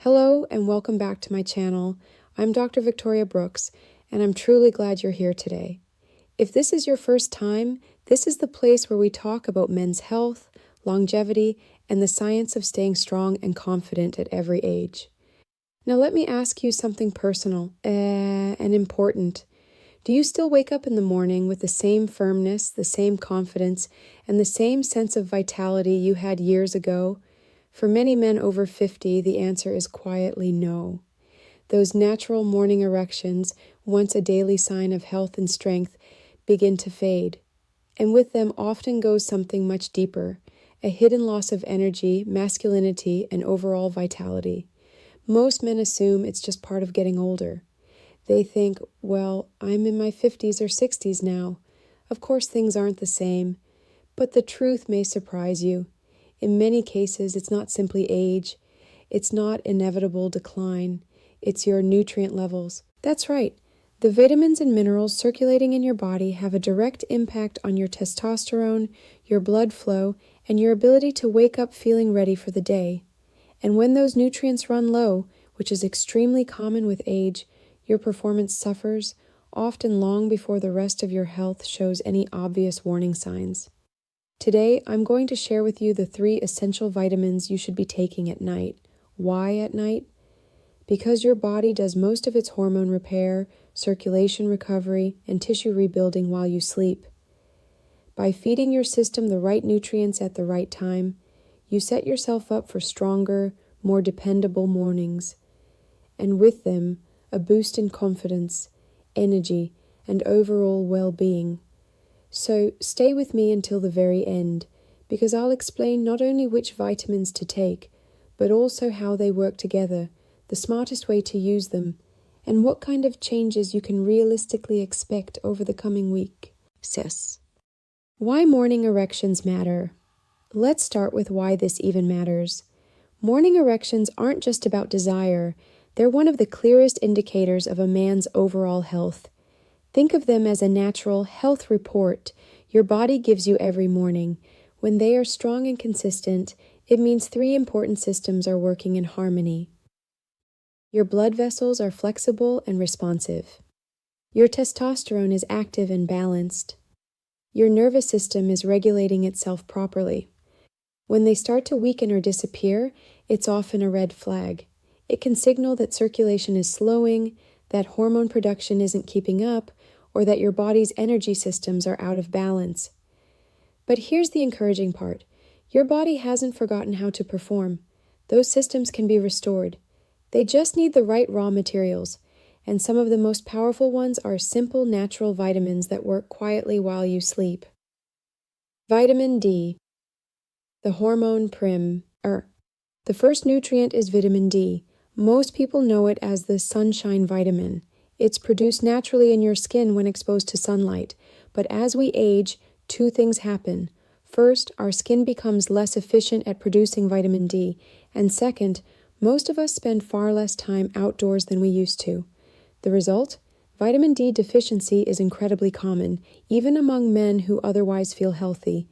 Hello and welcome back to my channel. I'm Dr. Victoria Brooks, and I'm truly glad you're here today. If this is your first time, this is the place where we talk about men's health, longevity, and the science of staying strong and confident at every age. Now let me ask you something personal and important. Do you still wake up in the morning with the same firmness, the same confidence, and the same sense of vitality you had years ago? For many men over 50, the answer is quietly no. Those natural morning erections, once a daily sign of health and strength, begin to fade. And with them often goes something much deeper, a hidden loss of energy, masculinity, and overall vitality. Most men assume it's just part of getting older. They think, well, I'm in my 50s or 60s now. Of course, things aren't the same. But the truth may surprise you. In many cases, it's not simply age. It's not inevitable decline. It's your nutrient levels. That's right. The vitamins and minerals circulating in your body have a direct impact on your testosterone, your blood flow, and your ability to wake up feeling ready for the day. And when those nutrients run low, which is extremely common with age, your performance suffers, often long before the rest of your health shows any obvious warning signs. Today, I'm going to share with you the 3 essential vitamins you should be taking at night. Why at night? Because your body does most of its hormone repair, circulation recovery, and tissue rebuilding while you sleep. By feeding your system the right nutrients at the right time, you set yourself up for stronger, more dependable mornings. And with them, a boost in confidence, energy, and overall well-being. So stay with me until the very end, because I'll explain not only which vitamins to take, but also how they work together, the smartest way to use them, and what kind of changes you can realistically expect over the coming week. Why morning erections matter. Let's start with why this even matters. Morning erections aren't just about desire. They're one of the clearest indicators of a man's overall health. Think of them as a natural health report your body gives you every morning. When they are strong and consistent, it means 3 important systems are working in harmony. Your blood vessels are flexible and responsive. Your testosterone is active and balanced. Your nervous system is regulating itself properly. When they start to weaken or disappear, it's often a red flag. It can signal that circulation is slowing, that hormone production isn't keeping up, or that your body's energy systems are out of balance. But here's the encouraging part. Your body hasn't forgotten how to perform. Those systems can be restored. They just need the right raw materials, and some of the most powerful ones are simple natural vitamins that work quietly while you sleep. Vitamin D. The hormone The first nutrient is vitamin D. Most people know it as the sunshine vitamin. It's produced naturally in your skin when exposed to sunlight. But as we age, 2 things happen. First, our skin becomes less efficient at producing vitamin D. And second, most of us spend far less time outdoors than we used to. The result? Vitamin D deficiency is incredibly common, even among men who otherwise feel healthy.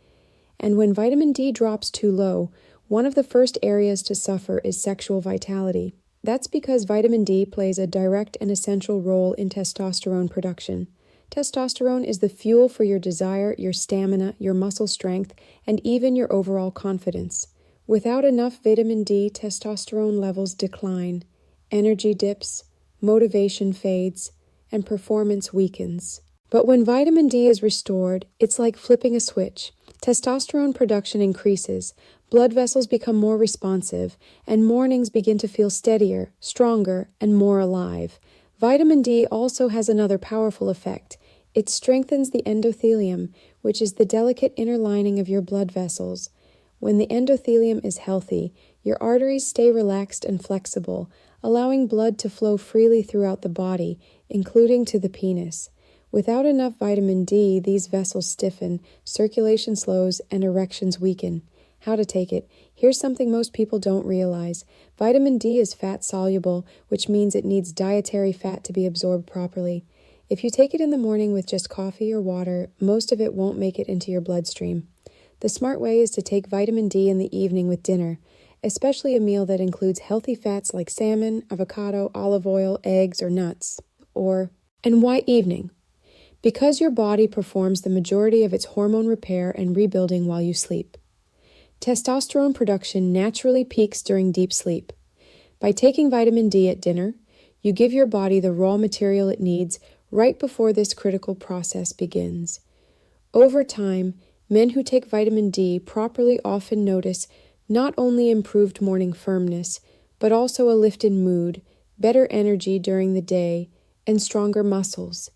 And when vitamin D drops too low, one of the first areas to suffer is sexual vitality. That's because vitamin D plays a direct and essential role in testosterone production. Testosterone is the fuel for your desire, your stamina, your muscle strength, and even your overall confidence. Without enough vitamin D, testosterone levels decline, energy dips, motivation fades, and performance weakens. But when vitamin D is restored, it's like flipping a switch. Testosterone production increases, blood vessels become more responsive, and mornings begin to feel steadier, stronger, and more alive. Vitamin D also has another powerful effect. It strengthens the endothelium, which is the delicate inner lining of your blood vessels. When the endothelium is healthy, your arteries stay relaxed and flexible, allowing blood to flow freely throughout the body, including to the penis. Without enough vitamin D, these vessels stiffen, circulation slows, and erections weaken. How to take it? Here's something most people don't realize. Vitamin D is fat-soluble, which means it needs dietary fat to be absorbed properly. If you take it in the morning with just coffee or water, most of it won't make it into your bloodstream. The smart way is to take vitamin D in the evening with dinner. especially a meal that includes healthy fats like salmon, avocado, olive oil, eggs, or nuts. And why evening? Because your body performs the majority of its hormone repair and rebuilding while you sleep. Testosterone production naturally peaks during deep sleep. By taking vitamin D at dinner, you give your body the raw material it needs right before this critical process begins. Over time, men who take vitamin D properly often notice not only improved morning firmness, but also a lift in mood, better energy during the day, and stronger muscles.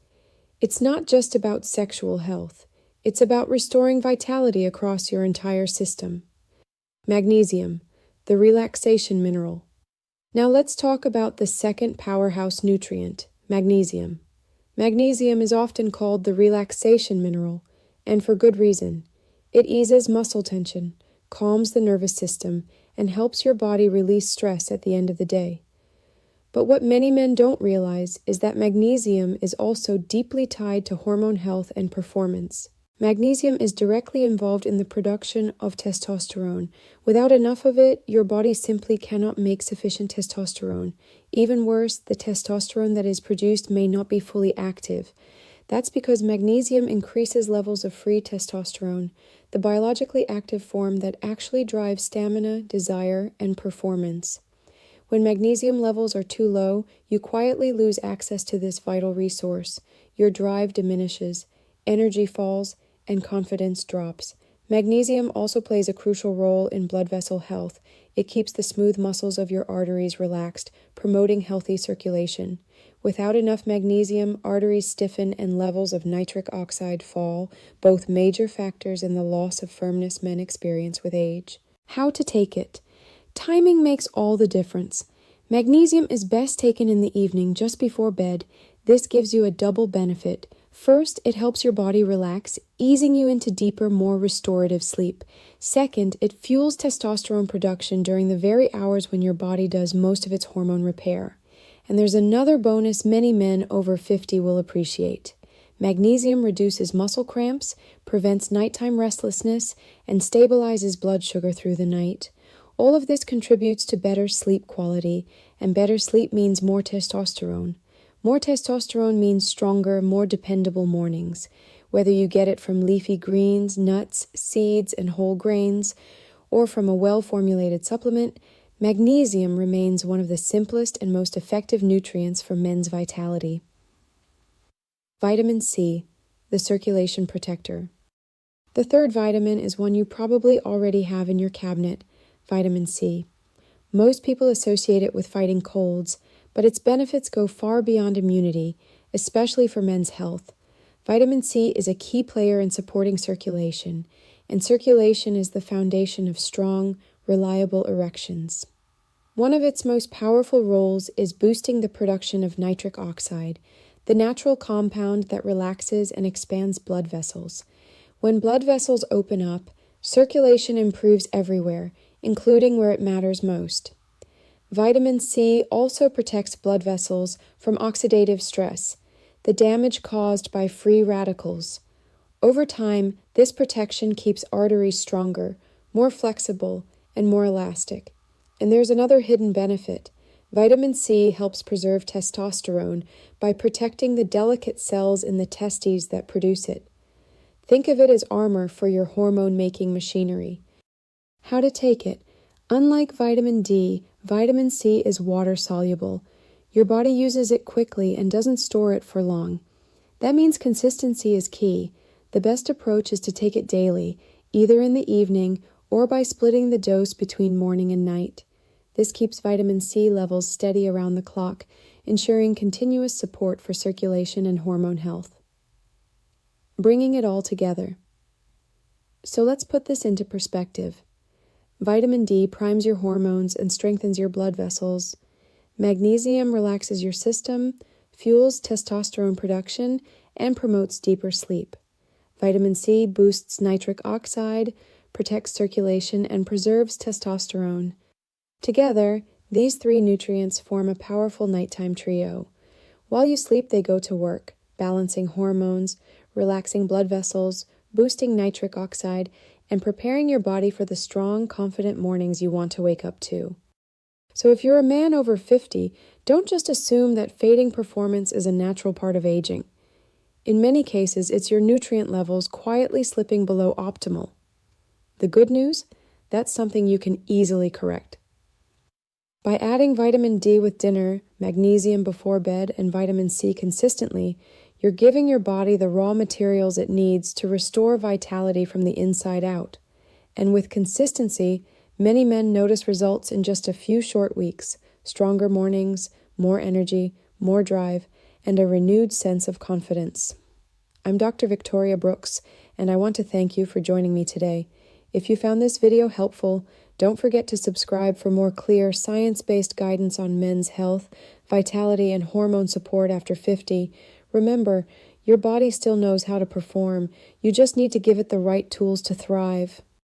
It's not just about sexual health. It's about restoring vitality across your entire system. Magnesium, the relaxation mineral. Now let's talk about the second powerhouse nutrient, magnesium. Magnesium is often called the relaxation mineral, and for good reason. It eases muscle tension, calms the nervous system, and helps your body release stress at the end of the day. But what many men don't realize is that magnesium is also deeply tied to hormone health and performance. Magnesium is directly involved in the production of testosterone. Without enough of it, your body simply cannot make sufficient testosterone. Even worse, the testosterone that is produced may not be fully active. That's because magnesium increases levels of free testosterone, the biologically active form that actually drives stamina, desire, and performance. When magnesium levels are too low, you quietly lose access to this vital resource. Your drive diminishes, energy falls, and confidence drops. Magnesium also plays a crucial role in blood vessel health. It keeps the smooth muscles of your arteries relaxed, promoting healthy circulation. Without enough magnesium, arteries stiffen and levels of nitric oxide fall, both major factors in the loss of firmness men experience with age. How to take it? Timing makes all the difference. Magnesium is best taken in the evening just before bed. This gives you a double benefit. First, it helps your body relax, easing you into deeper, more restorative sleep. Second, it fuels testosterone production during the very hours when your body does most of its hormone repair. And there's another bonus many men over 50 will appreciate. Magnesium reduces muscle cramps, prevents nighttime restlessness, and stabilizes blood sugar through the night. All of this contributes to better sleep quality, and better sleep means more testosterone. More testosterone means stronger, more dependable mornings. Whether you get it from leafy greens, nuts, seeds, and whole grains, or from a well-formulated supplement, magnesium remains one of the simplest and most effective nutrients for men's vitality. Vitamin C, the circulation protector. The third vitamin is one you probably already have in your cabinet, vitamin C. Most people associate it with fighting colds, but its benefits go far beyond immunity, especially for men's health. Vitamin C is a key player in supporting circulation, and circulation is the foundation of strong, reliable erections. One of its most powerful roles is boosting the production of nitric oxide, the natural compound that relaxes and expands blood vessels. When blood vessels open up, circulation improves everywhere, including where it matters most. Vitamin C also protects blood vessels from oxidative stress, the damage caused by free radicals. Over time, this protection keeps arteries stronger, more flexible, and more elastic. And there's another hidden benefit. Vitamin C helps preserve testosterone by protecting the delicate cells in the testes that produce it. Think of it as armor for your hormone-making machinery. How to take it? Unlike vitamin D, vitamin C is water-soluble. Your body uses it quickly and doesn't store it for long. That means consistency is key. The best approach is to take it daily, either in the evening or by splitting the dose between morning and night. This keeps vitamin C levels steady around the clock, ensuring continuous support for circulation and hormone health. Bringing it all together. So let's put this into perspective. Vitamin D primes your hormones and strengthens your blood vessels. Magnesium relaxes your system, fuels testosterone production, and promotes deeper sleep. Vitamin C boosts nitric oxide, protects circulation, and preserves testosterone. Together, these three nutrients form a powerful nighttime trio. While you sleep, they go to work, balancing hormones, relaxing blood vessels, boosting nitric oxide, and preparing your body for the strong, confident mornings you want to wake up to. So if you're a man over 50, don't just assume that fading performance is a natural part of aging. In many cases, it's your nutrient levels quietly slipping below optimal. The good news? That's something you can easily correct. By adding vitamin D with dinner, magnesium before bed, and vitamin C consistently, you're giving your body the raw materials it needs to restore vitality from the inside out. And with consistency, many men notice results in just a few short weeks: stronger mornings, more energy, more drive, and a renewed sense of confidence. I'm Dr. Victoria Brooks, and I want to thank you for joining me today. If you found this video helpful, don't forget to subscribe for more clear, science-based guidance on men's health, vitality, and hormone support after 50. Remember, your body still knows how to perform. You just need to give it the right tools to thrive.